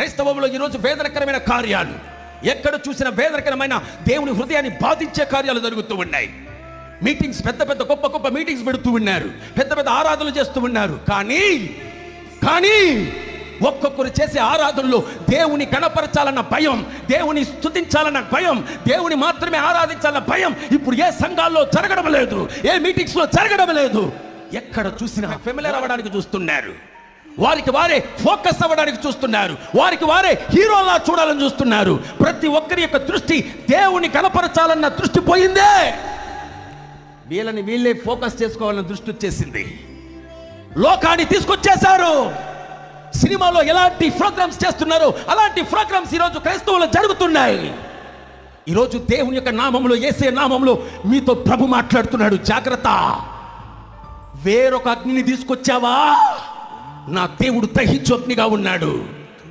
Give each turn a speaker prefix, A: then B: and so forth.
A: క్రైస్తవంలో ఈరోజు వేదనకరమైన కార్యాలు, ఎక్కడ చూసిన వేదనకరమైన దేవుని హృదయాన్ని బాధించే కార్యాలు జరుగుతూ ఉన్నాయి. మీటింగ్స్, పెద్ద పెద్ద గొప్ప గొప్ప మీటింగ్స్ పెడుతూ ఉన్నారు, పెద్ద పెద్ద ఆరాధనలు చేస్తూ ఉన్నారు. కానీ ఒక్కొక్కరు చేసే ఆరాధనలో దేవుని కనపరచాలన్న భయం, దేవుని స్తుతించాలన్న భయం, దేవుని మాత్రమే ఆరాధించాలన్న భయం ఇప్పుడు ఏ సంఘాల్లో జరగడం లేదు, ఏ మీటింగ్స్ లో జరగడం లేదు. ఎక్కడ చూసినా ఫెమిలియర్ అవ్వడానికి చూస్తున్నారు, వారికి వారే ఫోకస్ అవ్వడానికి చూస్తున్నారు, వారికి వారే హీరోలా చూడాలని చూస్తున్నారు. ప్రతి ఒక్కరి యొక్క దృష్టి దేవుని కనపరచాలన్న దృష్టి పోయిందే. వీళ్ళని వీళ్ళే ఫోకస్ చేసుకోవాలన్న దృష్టి వచ్చేసింది. లోకాన్ని తీసుకొచ్చేశారు. సినిమాలో ఎలాంటి ప్రోగ్రామ్స్ చేస్తున్నారో అలాంటి ప్రోగ్రామ్స్ ఈరోజు క్రైస్తవులు జరుగుతున్నాయి. ఈరోజు దేవుని యొక్క నామంలో, యేసయ్య నామంలో మీతో ప్రభు మాట్లాడుతున్నాడు, జాగ్రత్త. వేరొక అగ్నిని తీసుకొచ్చావా, నా దేవుడు దహించు అగ్నిగా ఉన్నాడు.